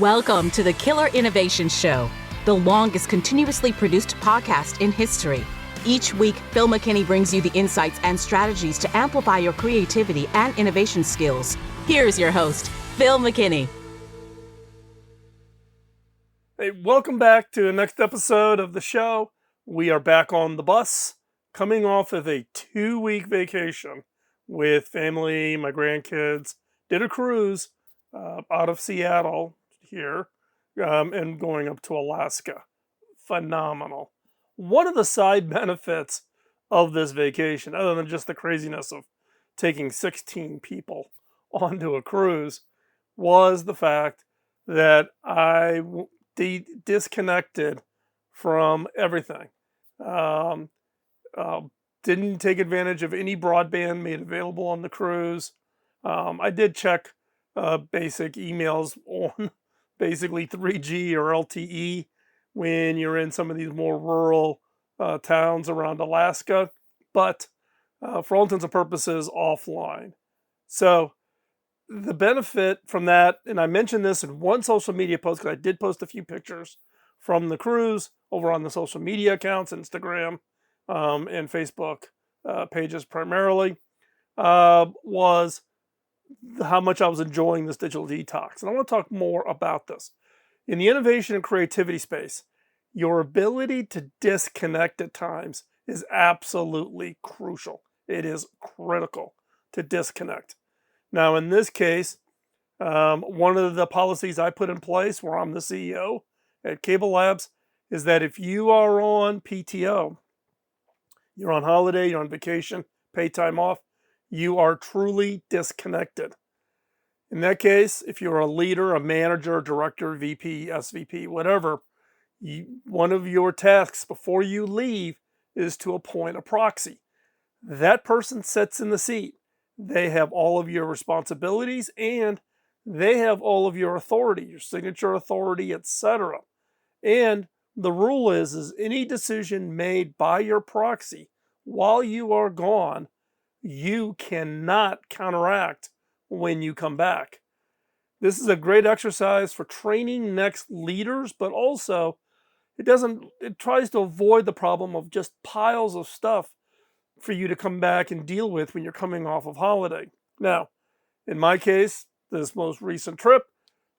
Welcome to the Killer Innovation Show, the longest continuously produced podcast in history. Each week, Phil McKinney brings you the insights and strategies to amplify your creativity and innovation skills. Here's your host, Phil McKinney. Hey, welcome back to the next episode of the show. We are back on the bus, coming off of a 2-week vacation with family, my grandkids. Did a cruise out of Seattle here and going up to Alaska. Phenomenal. One of the side benefits of this vacation, other than just the craziness of taking 16 people onto a cruise, was the fact that I disconnected from everything. Didn't take advantage of any broadband made available on the cruise. I did check basic emails on basically 3G or LTE when you're in some of these more rural towns around Alaska, but for all intents and purposes, offline. So the benefit from that, and I mentioned this in one social media post because I did post a few pictures from the cruise over on the social media accounts, Instagram and Facebook pages primarily, was how much I was enjoying this digital detox. And I want to talk more about this. In the innovation and creativity space, your ability to disconnect at times is absolutely crucial. It is critical to disconnect. Now, in this case, one of the policies I put in place where I'm the CEO at CableLabs is that if you are on PTO, you're on holiday, you're on vacation, paid time off, you are truly disconnected. In that case, if you're a leader, a manager, director, VP, SVP, whatever, one of your tasks before you leave is to appoint a proxy. That person sits in the seat. They have all of your responsibilities and they have all of your authority, your signature authority, etc. And the rule is any decision made by your proxy while you are gone, you cannot counteract when you come back. This is a great exercise for training next leaders, but also it tries to avoid the problem of just piles of stuff for you to come back and deal with when you're coming off of holiday. Now, in my case, this most recent trip,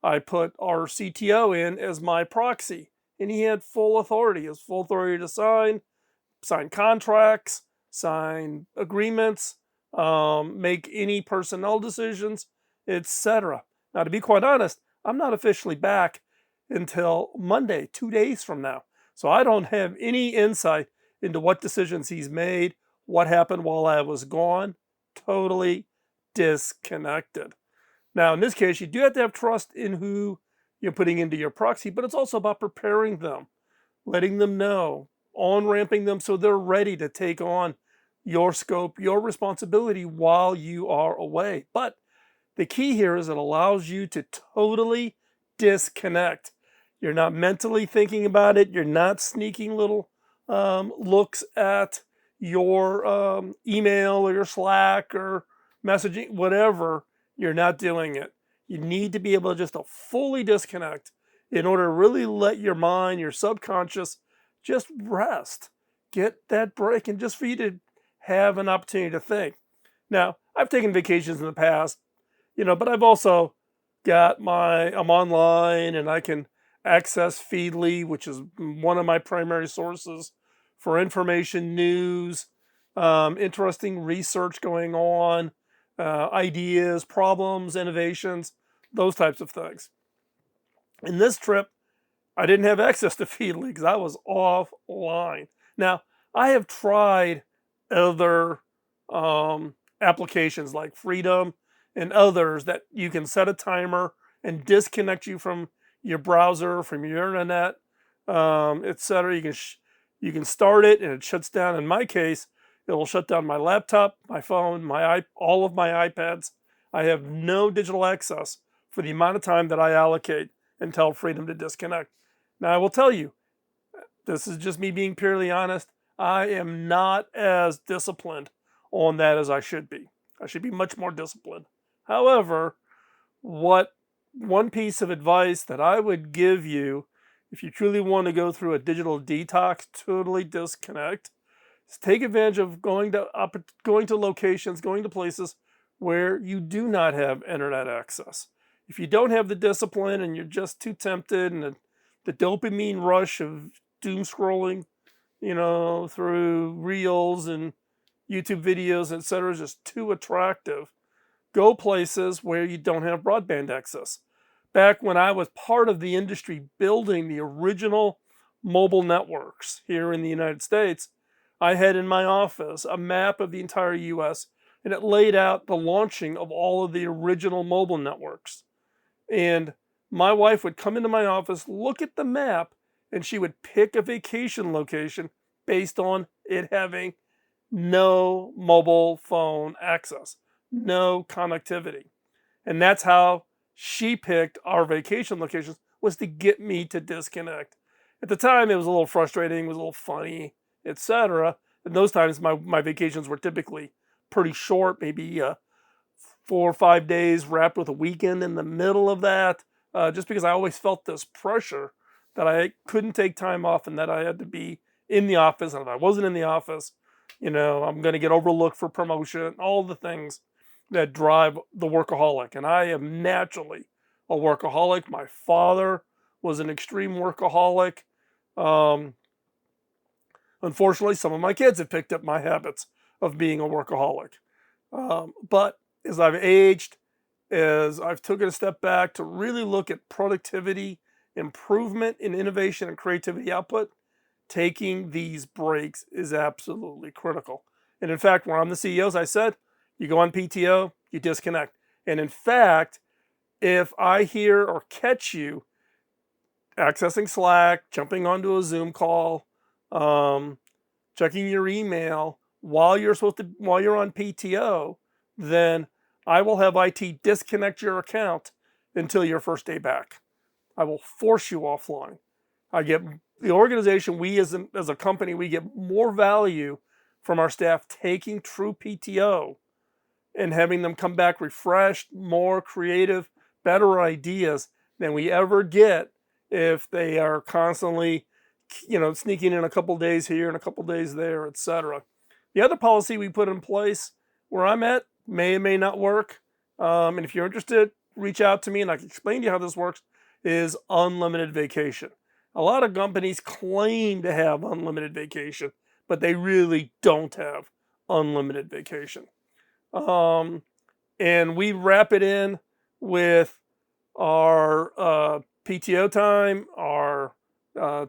I put our CTO in as my proxy, and he had full authority. He has full authority to sign contracts, sign agreements, make any personnel decisions, etc. Now, to be quite honest, I'm not officially back until Monday, 2 days from now. So I don't have any insight into what decisions he's made, what happened while I was gone. Totally disconnected. Now, in this case, you do have to have trust in who you're putting into your proxy, but it's also about preparing them, letting them know, on-ramping them so they're ready to take on your scope, your responsibility while you are away. But the key here is it allows you to totally disconnect. You're not mentally thinking about it. You're not sneaking little looks at your email or your Slack or messaging, whatever. You're not doing it. You need to be able to just to fully disconnect in order to really let your mind, your subconscious, just rest. Get that break and just for you to have an opportunity to think. Now, I've taken vacations in the past, but I've also got I'm online and I can access Feedly, which is one of my primary sources for information, news, interesting research going on, ideas, problems, innovations, those types of things. In this trip, I didn't have access to Feedly because I was offline. Now, I have tried other applications like Freedom and others that you can set a timer and disconnect you from your browser, from your internet, etc. You can start it and it shuts down. In my case, it will shut down my laptop, my phone, all of my iPads. I have no digital access for the amount of time that I allocate and tell Freedom to disconnect. Now, I will tell you, this is just me being purely honest. I am not as disciplined on that as I should be. I should be much more disciplined. However, what one piece of advice that I would give you if you truly want to go through a digital detox, totally disconnect, is take advantage of going to locations, going to places where you do not have internet access. If you don't have the discipline and you're just too tempted, and the dopamine rush of doom scrolling, through reels and YouTube videos, etc., is just too attractive, go places where you don't have broadband access. Back when I was part of the industry building the original mobile networks here in the United States, I had in my office a map of the entire US, and it laid out the launching of all of the original mobile networks. And my wife would come into my office, look at the map, and she would pick a vacation location based on it having no mobile phone access, no connectivity. And that's how she picked our vacation locations, was to get me to disconnect. At the time, it was a little frustrating, it was a little funny, etc. And those times, my vacations were typically pretty short, maybe 4 or 5 days wrapped with a weekend in the middle of that, just because I always felt this pressure that I couldn't take time off and that I had to be in the office. And if I wasn't in the office, I'm going to get overlooked for promotion, all the things that drive the workaholic. And I am naturally a workaholic. My father was an extreme workaholic. Um, Unfortunately, some of my kids have picked up my habits of being a workaholic. But as I've aged, as I've taken a step back to really look at productivity, improvement in innovation and creativity output, taking these breaks is absolutely critical. And in fact, when I'm the CEO, as I said, you go on PTO, you disconnect. And in fact, if I hear or catch you accessing Slack, jumping onto a Zoom call, checking your email while you're on PTO, then I will have IT disconnect your account until your first day back. I will force you offline. I get the organization, we as a company, we get more value from our staff taking true PTO and having them come back refreshed, more creative, better ideas than we ever get if they are constantly, sneaking in a couple days here and a couple days there, etc. The other policy we put in place where I'm at may or may not work. And if you're interested, reach out to me and I can explain to you how this works, is unlimited vacation. A lot of companies claim to have unlimited vacation, but they really don't have unlimited vacation. And we wrap it in with our PTO time, our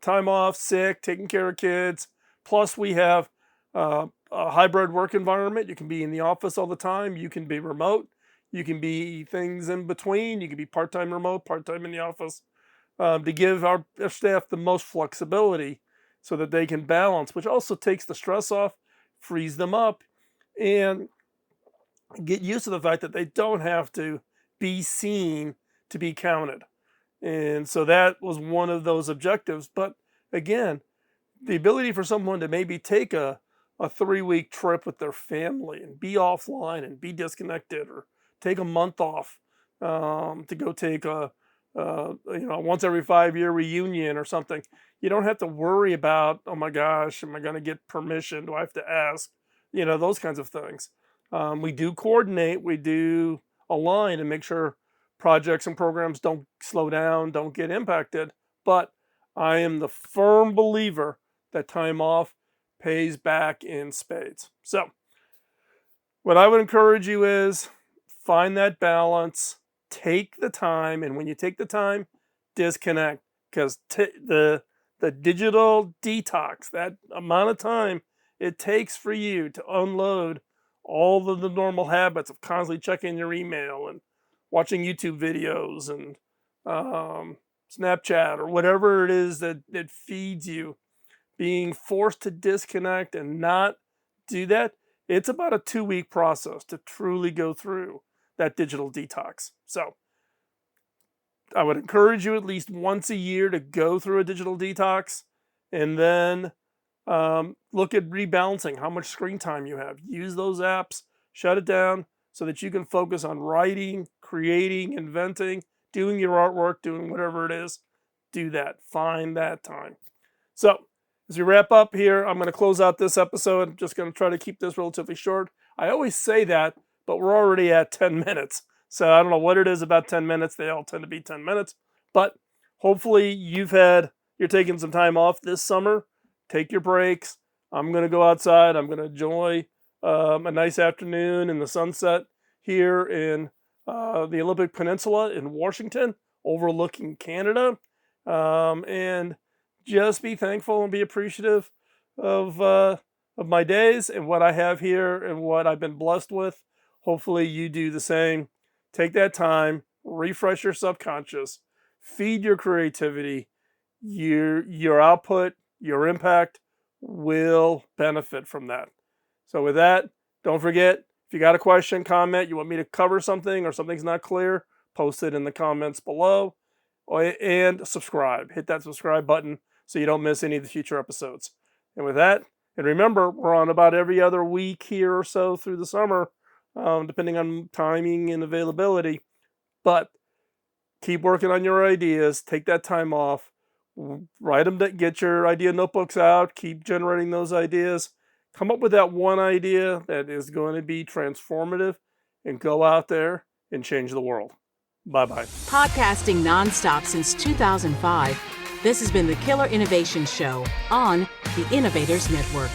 time off, sick, taking care of kids. Plus, we have a hybrid work environment. You can be in the office all the time. You can be remote. You can be things in between. You can be part-time remote, part-time in the office, to give our staff the most flexibility so that they can balance, which also takes the stress off, frees them up, and get used to the fact that they don't have to be seen to be counted. And so that was one of those objectives. But again, the ability for someone to maybe take a 3-week trip with their family and be offline and be disconnected, or take a month off to go take a once every 5-year reunion or something. You don't have to worry about, oh my gosh, am I going to get permission? Do I have to ask? Those kinds of things. We do coordinate, we do align and make sure projects and programs don't slow down, don't get impacted. But I am the firm believer that time off pays back in spades. So what I would encourage you is find that balance, take the time, and when you take the time, disconnect, because the digital detox, that amount of time it takes for you to unload all of the normal habits of constantly checking your email and watching YouTube videos and Snapchat or whatever it is that feeds you, being forced to disconnect and not do that, it's about a 2-week process to truly go through that digital detox. So I would encourage you at least once a year to go through a digital detox, and then look at rebalancing how much screen time you have. Use those apps, shut it down so that you can focus on writing, creating, inventing, doing your artwork, doing whatever it is, do that. Find that time. So, as we wrap up here, I'm going to close out this episode. I'm just going to try to keep this relatively short. I always say that, but we're already at 10 minutes. So I don't know what it is about 10 minutes. They all tend to be 10 minutes. But hopefully you're taking some time off this summer. Take your breaks. I'm going to go outside. I'm going to enjoy a nice afternoon in the sunset here in the Olympic Peninsula in Washington, overlooking Canada. And just be thankful and be appreciative of my days and what I have here and what I've been blessed with. Hopefully you do the same. Take that time, refresh your subconscious, feed your creativity. Your output, your impact will benefit from that. So with that, don't forget, if you got a question, comment, you want me to cover something or something's not clear, post it in the comments below. And subscribe. Hit that subscribe button so you don't miss any of the future episodes. And with that, and remember, we're on about every other week here or so through the summer, depending on timing and availability. But keep working on your ideas. Take that time off. Write them. Get your idea notebooks out. Keep generating those ideas. Come up with that one idea that is going to be transformative, and go out there and change the world. Bye-bye. Podcasting nonstop since 2005, this has been the Killer Innovation Show on the Innovators Network.